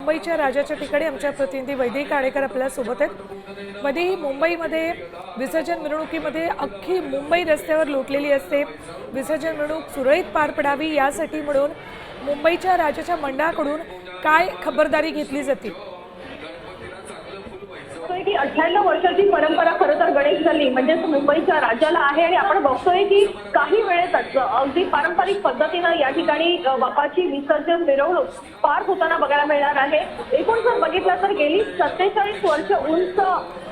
मुंबईच्या राजाच्या ठिकाणी आमच्या प्रतिनिधी वैदेही काळेकर आपल्या सोबत आहेत। वैदेही, मुंबईमध्ये विसर्जन मिरवणुकीमध्ये अख्खी मुंबई रस्त्यावर लोटलेली असते। विसर्जन मिरवणूक सुरळीत पार पडावी यासाठी म्हणून मुंबईच्या राजाच्या मंडळाकडून काय खबरदारी घेतली जाते? 98 वर्षाची परंपरा खरं तर गणेश गल्ली म्हणजेच मुंबईच्या राज्याला आहे आणि आपण बघतोय की काही वेळेतच अगदी पारंपरिक पद्धतीनं या ठिकाणी बाप्पाची विसर्जन मिरवणूक पार होताना बघायला मिळणार आहे। एकूण जर बघितलं तर गेली 47 वर्ष उंच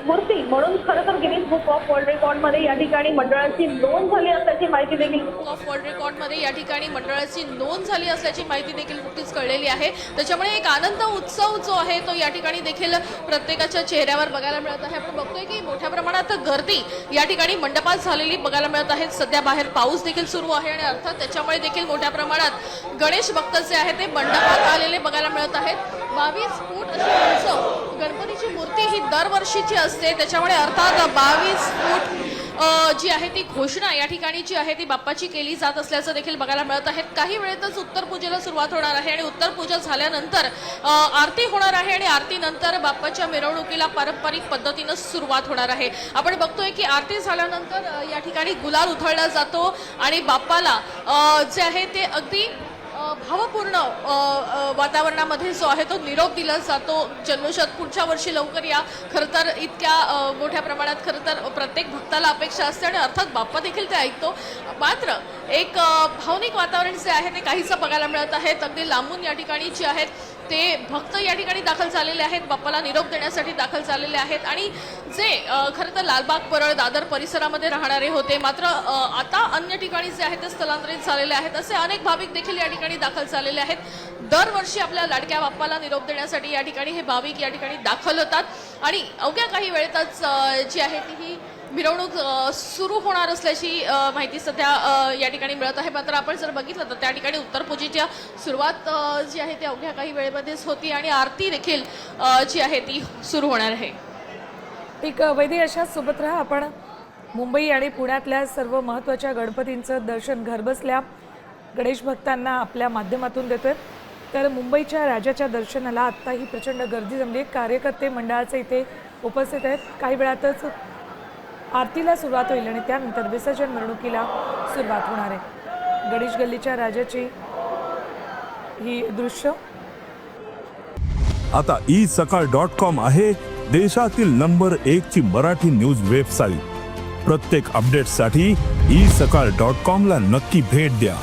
मूर्ती म्हणून खरं तर गिनीज बुक ऑफ वर्ल्ड रेकॉर्डमध्ये या ठिकाणी मंडळाची नोंद झाली असल्याची माहिती देखील बुक ऑफ वर्ल्ड रेकॉर्डमध्ये या ठिकाणी मंडळाची नोंद झाली असल्याची माहिती देखील नुकतीच कळलेली आहे। त्याच्यामुळे एक आनंद उत्सव जो आहे तो या ठिकाणी देखील प्रत्येकाच्या चेहऱ्यावर बघायला मिळत आहे। आपण बघतोय की मोठ्या प्रमाणात गर्दी या ठिकाणी मंडपात झालेली बघायला मिळत आहे। सध्या बाहेर पाऊस देखील सुरू आहे आणि अर्थात त्याच्यामुळे देखील मोठ्या प्रमाणात गणेश भक्त जे आहेत ते मंडपात आलेले बघायला मिळत आहेत। 22 फूट अशी उंच गणपतीची मूर्ती ही दरवर्षीची असते, त्याच्यामुळे अर्थात 22 फूट जी आहे ती घोषणा या ठिकाणी जी आहे ती बाप्पाची केली जात असल्याचं देखील बघायला मिळत आहे। काही वेळेतच उत्तर पूजेला सुरुवात होणार आहे आणि उत्तर पूजा झाल्यानंतर आरती होणार आहे आणि आरतीनंतर बाप्पाच्या मिरवणुकीला पारंपरिक पद्धतीनं सुरुवात होणार आहे। आपण बघतोय की आरती झाल्यानंतर या ठिकाणी गुलाल उधळला जातो आणि बाप्पाला जे आहे ते अगदी भावपूर्ण वातावरणामध्ये जो आहे तो निरोप दिला जातो। जन्मोत्सव पुढच्या वर्षी लवकर या। खरं तर इतक्या मोठ्या प्रमाणात खरं तर प्रत्येक भक्ताला अपेक्षा असते आणि अर्थात बाप्पा देखील ते ऐकतो। मात्र एक भावनिक वातावरण जे आहे ते काहीसं बघायला मिळत आहे। अगदी लांबून या ठिकाणी जे आहेत ते भक्त या ठिकाणी दाखल झालेले आहेत, बाप्पाला निरोप देण्यासाठी दाखल झालेले आहेत आणि जे खरं तर लालबाग परळ दादर परिसरामध्ये राहणारे होते मात्र आता अन्य ठिकाणी जे आहेत ते स्थलांतरित झालेले आहेत। असे अनेक भाविक देखील या ठिकाणी दाखल झालेले आहेत। दरवर्षी आपल्या लाडक्या बाप्पाला निरोप देण्यासाठी या ठिकाणी हे भाविक या ठिकाणी दाखल होतात आणि अवघ्या काही वेळेतच जी आहे ती ही मिरवणूक सुरू होणार असल्याची माहिती सध्या या ठिकाणी मिळत आहे। मात्र आपण जर बघितलं तर त्या ठिकाणी उत्तर पूजेची सुरुवात जी आहे ती अवघ्या काही वेळेमध्येच होती आणि आरती देखील जी आहे ती सुरू होणार आहे। एक वैद्य अशाच सोबत राहा। आपण मुंबई आणि पुण्यातल्या सर्व महत्त्वाच्या गणपतींचं दर्शन घरबसल्या गणेश भक्तांना आपल्या माध्यमातून देतोय। तर मुंबईच्या राजाच्या दर्शनाला आत्ताही प्रचंड गर्दी जमली आहे। कार्यकर्ते मंडळाचे इथे उपस्थित आहेत। काही वेळातच आरतीला सुरुवात होईल आणि त्यानंतर विसर्जन मिरवणुकीला सुरुवात होणार आहे। गणेश गल्लीच्या राजाची ही दृश्य। आता isakal.com आहे देशातील नंबर 1 ची मराठी न्यूज वेबसाईट। प्रत्येक अपडेटसाठी isakal.com ला नक्की भेट द्या।